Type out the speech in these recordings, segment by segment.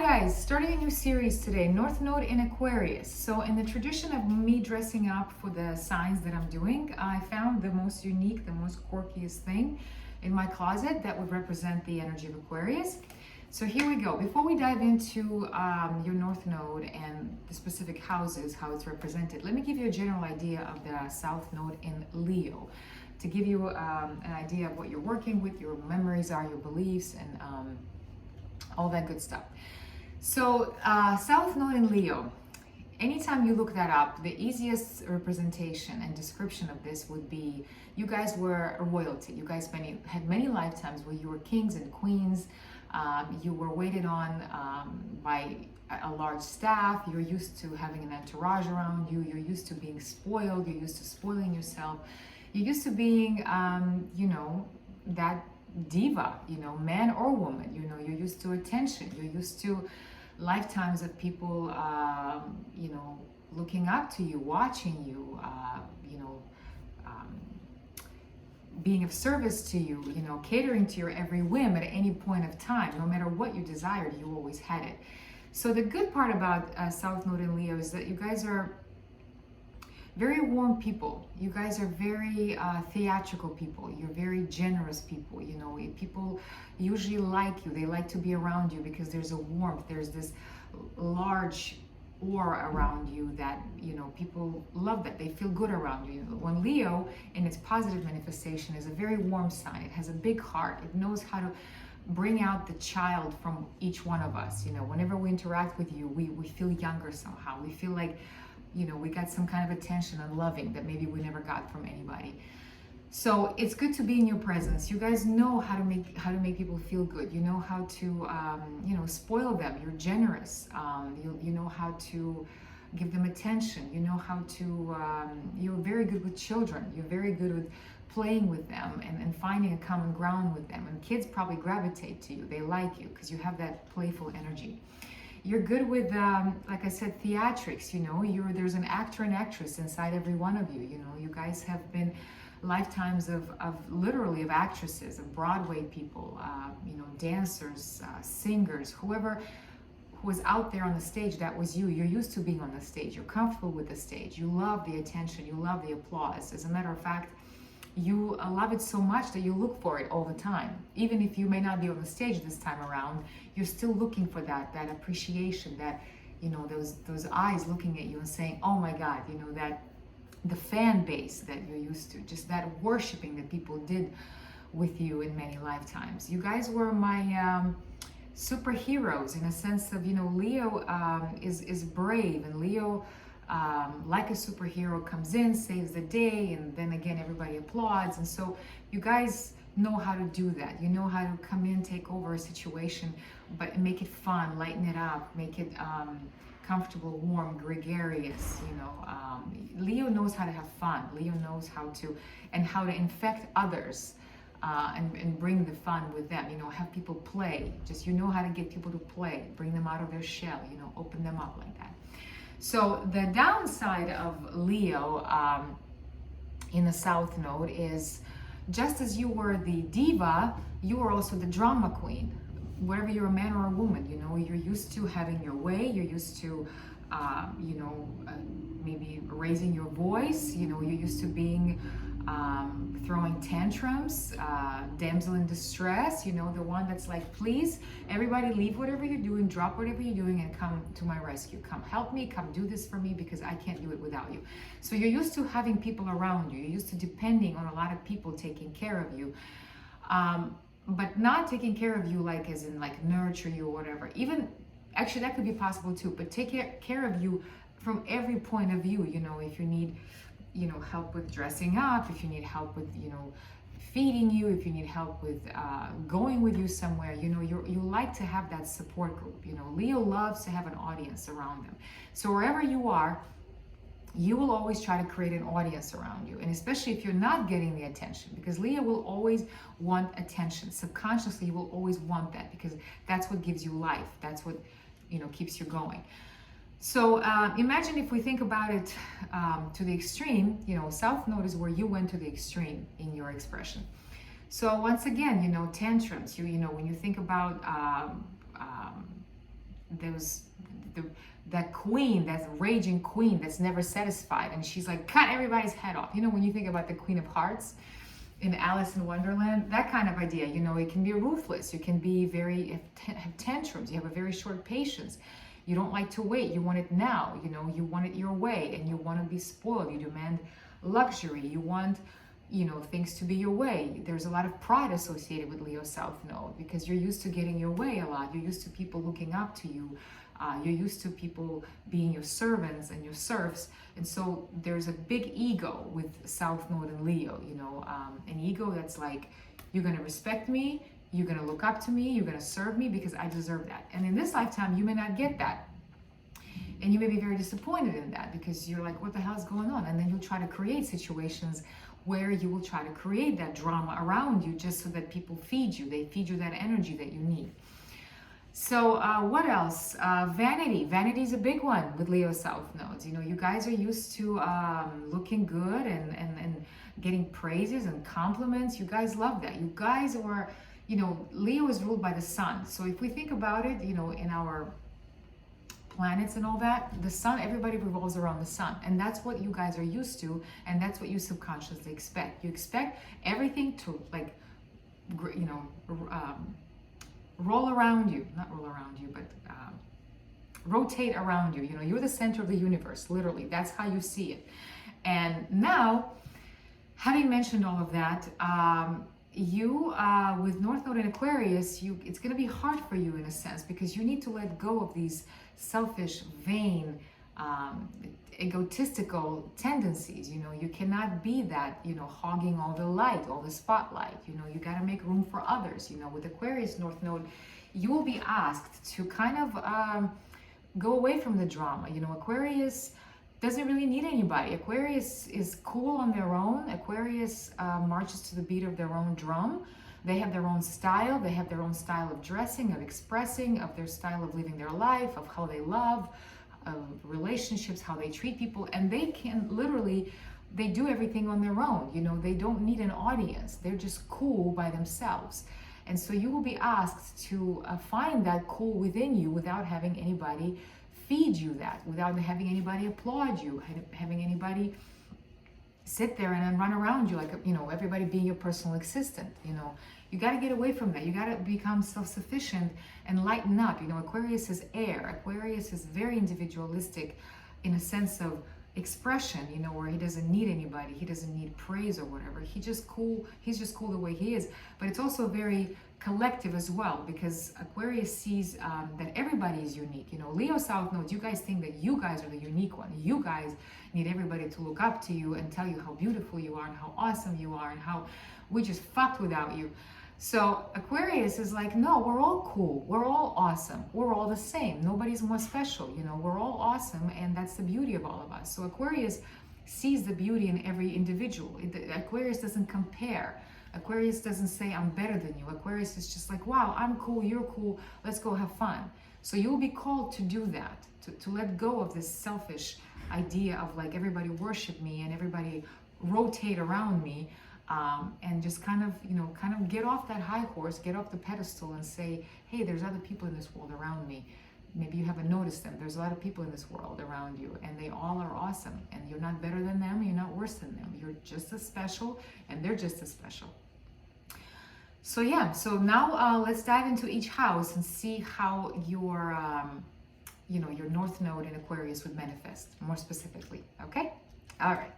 guys, starting a new series today, North Node in Aquarius. So in the tradition of me dressing up for the signs that I'm doing, I found the most unique, the most quirkiest thing in my closet that would represent the energy of Aquarius. So here we go. Before we dive into your North Node and the specific houses, how it's represented, let me give you a general idea of the South Node in Leo, to give you an idea of what you're working with, your memories are, your beliefs, and all that good stuff. So South Node in Leo, anytime you look that up, the easiest representation and description of this would be you guys were royalty. You guys had many lifetimes where you were kings and queens. You were waited on by a large staff. You're used to having an entourage around you. You're used to being spoiled. You're used to spoiling yourself. You're used to being, that diva, man or woman. You're used to attention. You're used to lifetimes of people, looking up to you, watching you, being of service to you, catering to your every whim at any point of time. No matter what you desired, you always had it. So the good part about South Node in Leo is that you guys are very warm people. You guys are very theatrical people. You're very generous people. People usually like you. They like to be around you because there's a warmth. There's this large aura around you that, people love that. They feel good around you. When Leo, in its positive manifestation, is a very warm sign. It has a big heart. It knows how to bring out the child from each one of us. Whenever we interact with you, we feel younger somehow. We feel like, we got some kind of attention and loving that maybe we never got from anybody. So it's good to be in your presence. You guys know how to make people feel good. You know how to spoil them. You're generous. You know how to give them attention. You know how to you're very good with children. You're very good with playing with them and finding a common ground with them. And kids probably gravitate to you. They like you because you have that playful energy. You're good with, like I said, theatrics. There's an actor and actress inside every one of you. You guys have been lifetimes of literally of actresses, of Broadway people, dancers, singers, whoever was out there on the stage. That was you. You're used to being on the stage. You're comfortable with the stage. You love the attention. You love the applause. As a matter of fact, you love it so much that you look for it all the time. Even if you may not be on the stage this time around, you're still looking for that appreciation, that, those eyes looking at you and saying, oh my God, that the fan base that you're used to, just that worshiping that people did with you in many lifetimes. You guys were my superheroes in a sense of, Leo is brave, and Leo, like a superhero, comes in, saves the day, and then again everybody applauds. And so you guys know how to do that. You know how to come in, take over a situation, but make it fun, lighten it up, make it comfortable, warm, gregarious. Leo knows how to have fun. Leo knows how to infect others and bring the fun with them. Have people play. Just how to get people to play, bring them out of their shell. Open them up like that. So the downside of Leo in the South Node is, just as you were the diva, you were also the drama queen. Whether you're a man or a woman, you're used to having your way. You're used to, maybe raising your voice. You're used to being throwing tantrums, damsel in distress, the one that's like, please, everybody leave whatever you're doing, drop whatever you're doing, and come to my rescue. Come help me, come do this for me, because I can't do it without you. So you're used to having people around you. You're used to depending on a lot of people taking care of you. But not taking care of you like as in like nurture you or whatever. Even, actually that could be possible too, but take care of you from every point of view. If you need help with dressing up, if you need help with, feeding you, if you need help with going with you somewhere, you like to have that support group. Leo loves to have an audience around them. So wherever you are, you will always try to create an audience around you. And especially if you're not getting the attention, because Leo will always want attention. Subconsciously, you will always want that, because that's what gives you life. That's what, keeps you going. So imagine if we think about it to the extreme, South Node is where you went to the extreme in your expression. So once again, tantrums, when you think about that queen, that raging queen that's never satisfied, and she's like, cut everybody's head off. You know, when you think about the Queen of Hearts in Alice in Wonderland, that kind of idea. You know, it can be ruthless. You can be have tantrums. You have a very short patience. You don't like to wait. You want it now. You know, you want it your way, and you want to be spoiled. You demand luxury. You want, you know, things to be your way. There's a lot of pride associated with Leo South Node because you're used to getting your way a lot. You're used to people looking up to you. You're used to people being your servants and your serfs. And so there's a big ego with South Node and Leo, you know, an ego that's like, you're going to respect me, you're going to look up to me, you're going to serve me because I deserve that. And in this lifetime, you may not get that. And you may be very disappointed in that because you're like, what the hell is going on? And then you'll try to create situations where you will try to create that drama around you just so that people feed you. They feed you that energy that you need. So what else? Vanity. Vanity is a big one with Leo South Nodes. You know, you guys are used to looking good and getting praises and compliments. You guys love that. You guys are, you know, Leo is ruled by the sun. So if we think about it, you know, in our planets and all that, the sun, everybody revolves around the sun. And that's what you guys are used to. And that's what you subconsciously expect. You expect everything to, like, you know, roll around you, not roll around you, but rotate around you. You know, you're the center of the universe, literally. That's how you see it. And now, having mentioned all of that, you, with North Node in Aquarius, it's going to be hard for you in a sense because you need to let go of these selfish, vain, egotistical tendencies. You know, you cannot be that, you know, hogging all the light, all the spotlight. You know, you got to make room for others. You know, with Aquarius North Node, you will be asked to kind of go away from the drama. You know, Aquarius doesn't really need anybody. Aquarius is cool on their own. Aquarius marches to the beat of their own drum. They have their own style. They have their own style of dressing, of expressing, of their style of living their life, of how they love, of relationships, how they treat people. And they can literally, they do everything on their own. You know, they don't need an audience. They're just cool by themselves. And so you will be asked to find that cool within you without having anybody feed you that, without having anybody applaud you, having anybody sit there and then run around you like, you know, everybody being your personal assistant. You know, you got to get away from that. You got to become self-sufficient and lighten up. You know, Aquarius is air. Aquarius is very individualistic in a sense of expression, you know, where he doesn't need anybody. He doesn't need praise or whatever. He's just cool the way he is. But it's also very collective as well, because Aquarius sees that everybody is unique. You know, Leo South Nodes, you guys think that you guys are the unique one. You guys need everybody to look up to you and tell you how beautiful you are and how awesome you are and how we just fucked without you. So Aquarius is like, no, we're all cool. We're all awesome. We're all the same. Nobody's more special. You know, we're all awesome, and that's the beauty of all of us. So Aquarius sees the beauty in every individual. Aquarius doesn't compare. Aquarius doesn't say, I'm better than you. Aquarius is just like, wow, I'm cool, you're cool, let's go have fun. So you'll be called to do that, to let go of this selfish idea of like everybody worship me and everybody rotate around me, and just kind of get off that high horse, get off the pedestal and say, hey, there's other people in this world around me. Maybe you haven't noticed them. There's a lot of people in this world around you, and they all are awesome. And you're not better than them, you're not worse than them. You're just as special, and they're just as special. So yeah, so now let's dive into each house and see how your, your North Node in Aquarius would manifest more specifically. Okay? All right.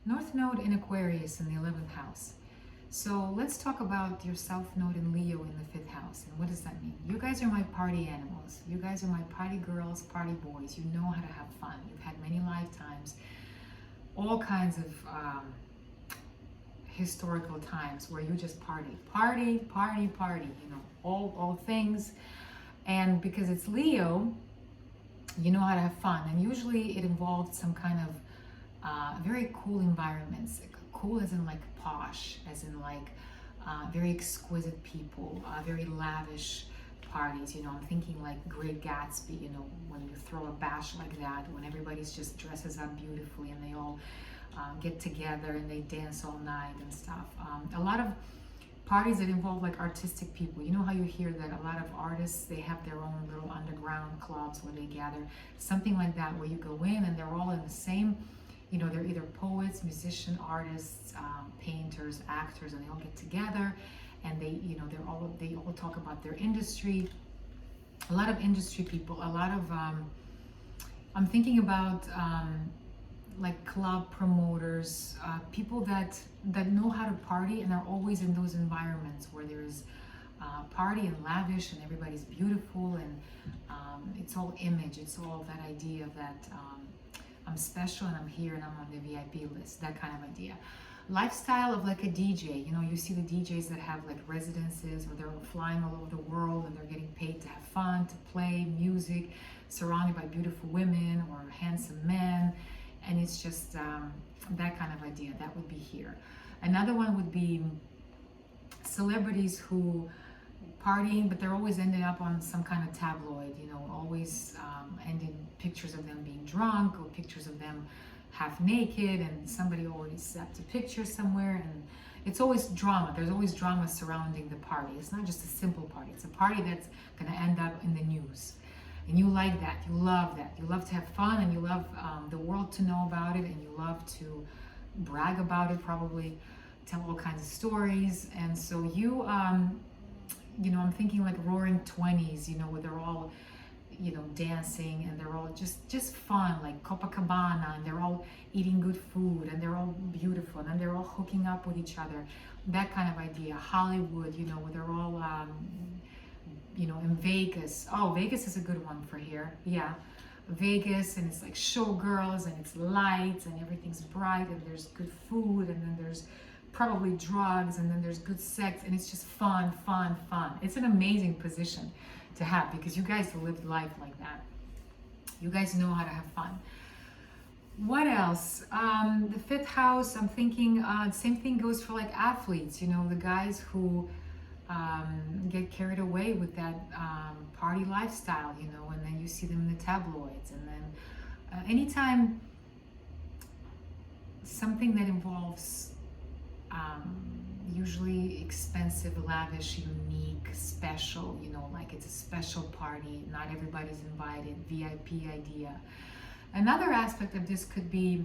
North Node in Aquarius in the 11th house. So let's talk about your South Node in Leo in the 5th house. And what does that mean? You guys are my party animals. You guys are my party girls, party boys. You know how to have fun. You've had many lifetimes, all kinds of historical times where you just party, you know, all things. And because it's Leo, you know how to have fun. And usually it involved some kind of very cool environments. Cool as in like posh, as in like very exquisite people, very lavish parties. You know, I'm thinking like Great Gatsby, you know, when you throw a bash like that, when everybody's just dresses up beautifully and they all get together and they dance all night and stuff. A lot of parties that involve like artistic people. You know how you hear that a lot of artists, they have their own little underground clubs where they gather, something like that, where you go in and they're all in the same, you know, they're either poets, musicians, artists, painters, actors, and they all get together, and they, you know, they all talk about their industry. A lot of industry people, a lot of I'm thinking about like club promoters, people that know how to party and are always in those environments where there's party and lavish and everybody's beautiful, and it's all image, it's all that idea that I'm special and I'm here and I'm on the VIP list, that kind of idea. Lifestyle of like a DJ, you know, you see the DJs that have like residences or they're flying all over the world and they're getting paid to have fun, to play music, surrounded by beautiful women or handsome men, and it's just that kind of idea. That would be here. Another one would be celebrities who partying, but they're always ending up on some kind of tabloid, you know, always ending pictures of them being drunk or pictures of them half naked, and somebody already snapped a picture somewhere, and it's always drama. There's always drama surrounding the party. It's not just a simple party. It's a party that's going to end up in the news. And you like that. You love that. You love to have fun, and you love the world to know about it, and you love to brag about it, probably tell all kinds of stories. And so you, you know, I'm thinking like roaring 20s, you know, where they're all, you know, dancing and they're all just fun, like Copacabana, and they're all eating good food and they're all beautiful and they're all hooking up with each other. That kind of idea. Hollywood, you know, where they're all, you know, in Vegas. Oh, Vegas is a good one for here. Yeah. Vegas, and it's like showgirls and it's lights and everything's bright and there's good food and then there's probably drugs and then there's good sex and it's just fun, fun, fun. It's an amazing position to have because you guys lived life like that. You guys know how to have fun. What else? The fifth house, I'm thinking same thing goes for like athletes, you know, the guys who get carried away with that party lifestyle, you know, and then you see them in the tabloids. And then anytime something that involves usually expensive, lavish, unique, special, you know, like it's a special party, not everybody's invited, VIP idea. Another aspect of this could be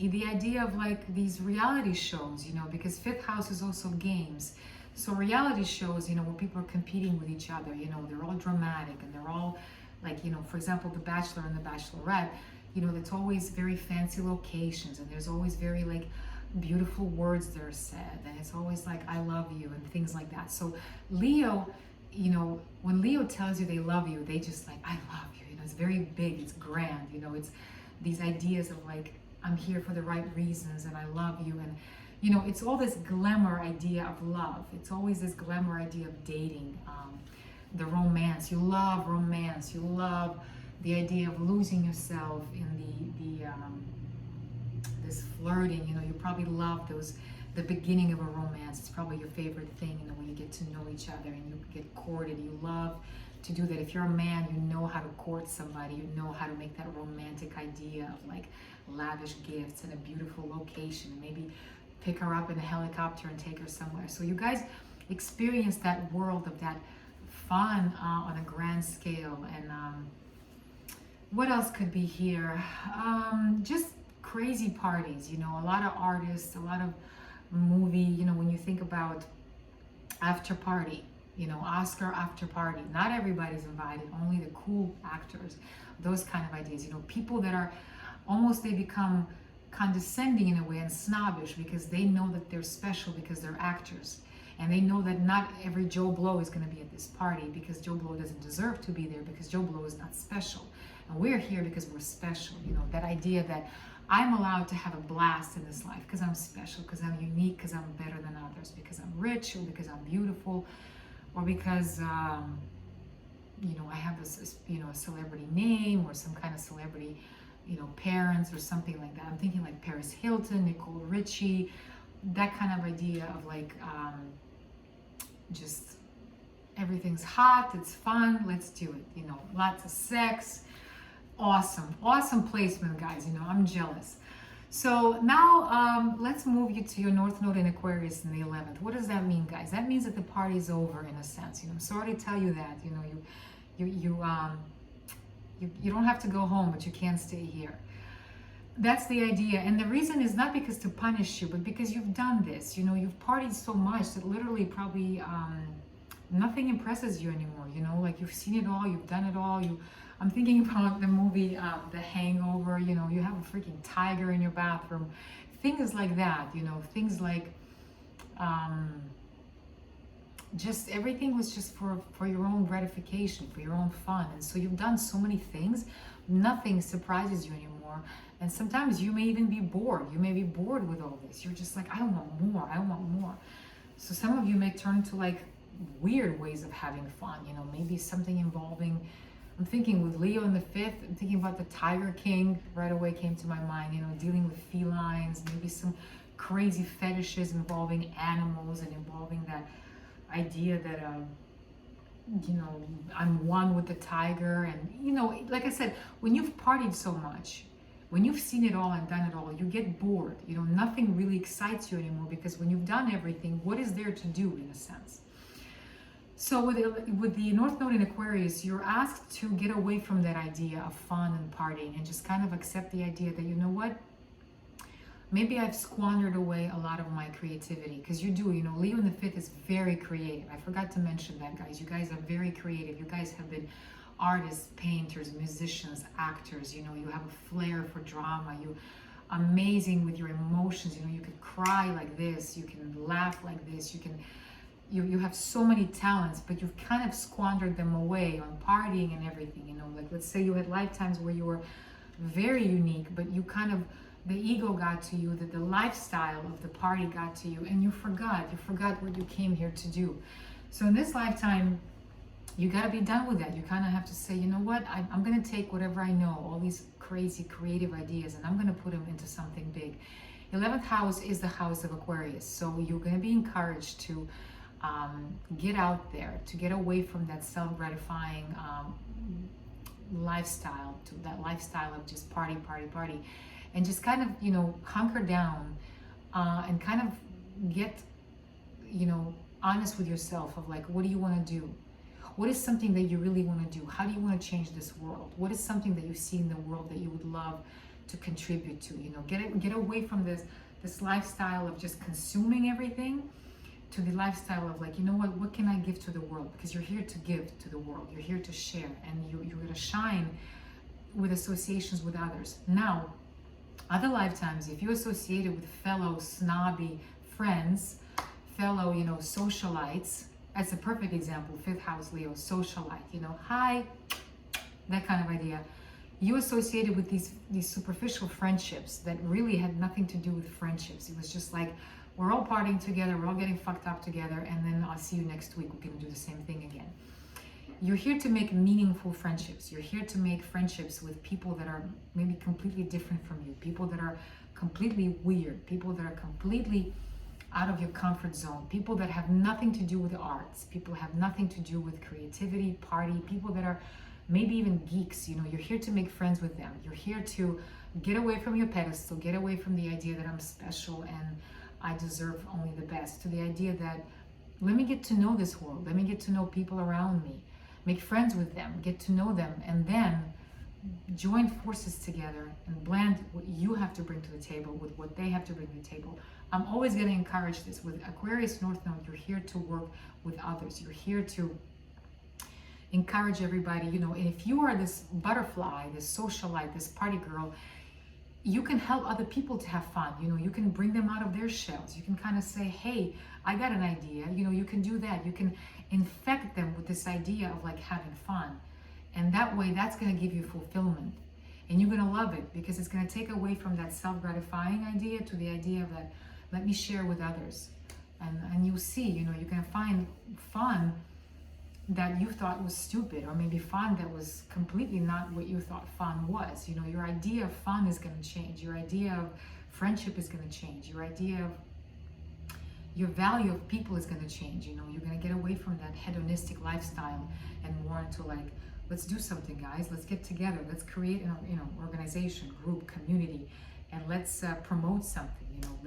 the idea of like these reality shows, you know, because fifth house is also games. So reality shows, you know, where people are competing with each other, you know, they're all dramatic and they're all like, you know, for example, The Bachelor and The Bachelorette, you know, it's always very fancy locations and there's always very like beautiful words that are said, and it's always like I love you and things like that. So Leo, you know, when Leo tells you they love you, they just like I love you, you know, it's very big, it's grand, you know, it's these ideas of like I'm here for the right reasons and I love you, and you know, it's all this glamour idea of love. It's always this glamour idea of dating, the romance. You love romance. You love the idea of losing yourself in this flirting. You know, you probably love the beginning of a romance. It's probably your favorite thing, you know, when you get to know each other and you get courted. You love to do that. If you're a man, you know how to court somebody. You know how to make that romantic idea of like lavish gifts and a beautiful location. Maybe pick her up in a helicopter and take her somewhere. So you guys experience that world of that fun on a grand scale. And what else could be here? Just crazy parties, you know, a lot of artists, a lot of movie, you know, when you think about after party, you know, Oscar after party, not everybody's invited, only the cool actors, those kind of ideas, you know, people that are almost, they become condescending in a way and snobbish because they know that they're special because they're actors, and they know that not every Joe Blow is going to be at this party because Joe Blow doesn't deserve to be there because Joe Blow is not special, and we're here because we're special. You know, that idea that I'm allowed to have a blast in this life because I'm special, because I'm unique, because I'm better than others, because I'm rich, or because I'm beautiful, or because you know, I have this, you know, a celebrity name or some kind of celebrity, you know, parents or something like that. I'm thinking like Paris Hilton, Nicole Richie, that kind of idea of like just everything's hot, it's fun, let's do it, you know, lots of sex. Awesome placement, guys, you know, I'm jealous. So now let's move you to your North Node in Aquarius in the 11th. What does that mean, guys? That means that the party's over in a sense. You know, I'm sorry to tell you that. You know, you don't have to go home, but you can't stay here. That's the idea. And the reason is not because to punish you, but because you've done this. You know, you've partied so much that literally probably nothing impresses you anymore. You know, like you've seen it all, you've done it all. I'm thinking about the movie The Hangover. You know, you have a freaking tiger in your bathroom. Things like that, you know, things like just everything was just for your own gratification, for your own fun. And so you've done so many things, nothing surprises you anymore. And sometimes you may even be bored. You may be bored with all this. You're just like, I want more, I want more. So some of you may turn to like weird ways of having fun, you know, maybe something involving, I'm thinking with Leo in the 5th, I'm thinking about the Tiger King right away came to my mind, you know, dealing with felines, maybe some crazy fetishes involving animals and involving that idea that, you know, I'm one with the tiger. And, you know, like I said, when you've partied so much, when you've seen it all and done it all, you get bored. You know, nothing really excites you anymore because when you've done everything, what is there to do in a sense? So with the North Node in Aquarius, you're asked to get away from that idea of fun and partying and just kind of accept the idea that, you know what, maybe I've squandered away a lot of my creativity. Because you do, you know, Leo in the 5th is very creative. I forgot to mention that, guys. You guys are very creative. You guys have been artists, painters, musicians, actors. You know, you have a flair for drama. You amazing with your emotions. You know, you can cry like this. You can laugh like this. You have so many talents, but you've kind of squandered them away on partying and everything. You know, like let's say you had lifetimes where you were very unique, but you kind of, the ego got to you, that the lifestyle of the party got to you, and you forgot what you came here to do. So in this lifetime, you got to be done with that. You kind of have to say, you know what, I'm going to take whatever I know, all these crazy creative ideas, and I'm going to put them into something big. 11th house is the house of Aquarius, so you're going to be encouraged to get out there, to get away from that self-gratifying lifestyle, to that lifestyle of just party, and just kind of, you know, hunker down and kind of get, you know, honest with yourself of like, what do you want to do? What is something that you really want to do? How do you want to change this world? What is something that you see in the world that you would love to contribute to? You know, get away from this lifestyle of just consuming everything to the lifestyle of like, you know what can I give to the world? Because you're here to give to the world. You're here to share, and you're going to shine with associations with others. Now, other lifetimes, if you associated with fellow snobby friends, fellow, you know, socialites, that's a perfect example, 5th house Leo, socialite, you know, hi, that kind of idea. You associated with these superficial friendships that really had nothing to do with friendships. It was just like, we're all partying together, we're all getting fucked up together, and then I'll see you next week, we're gonna do the same thing again. You're here to make meaningful friendships. You're here to make friendships with people that are maybe completely different from you, people that are completely weird, people that are completely out of your comfort zone, people that have nothing to do with the arts, people have nothing to do with creativity, party, people that are maybe even geeks. You know, you're here to make friends with them. You're here to get away from your pedestal, get away from the idea that I'm special and I deserve only the best, to the idea that let me get to know this world, let me get to know people around me, make friends with them, get to know them, and then join forces together and blend what you have to bring to the table with what they have to bring to the table. I'm always going to encourage this. With Aquarius North Node, you're here to work with others. You're here to encourage everybody. You know, and if you are this butterfly, this socialite, this party girl, you can help other people to have fun. You know, you can bring them out of their shells. You can kind of say, hey, I got an idea. You know, you can do that. You can infect them with this idea of like having fun. And that way, that's going to give you fulfillment. And you're going to love it because it's going to take away from that self-gratifying idea to the idea of that, let me share with others. And you'll see, you know, you're going to find fun that you thought was stupid, or maybe fun that was completely not what you thought fun was. You know, your idea of fun is going to change. Your idea of friendship is going to change. Your idea of your value of people is going to change. You know, you're going to get away from that hedonistic lifestyle and more into like, let's do something, guys. Let's get together. Let's create an, you know, organization, group, community, and let's promote something. You know,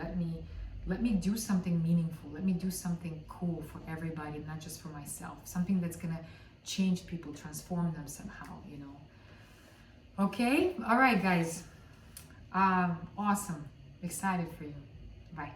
let me do something meaningful. Let me do something cool for everybody, not just for myself. Something that's gonna change people, transform them somehow, you know. Okay, all right, guys. Awesome. Excited for you. Bye.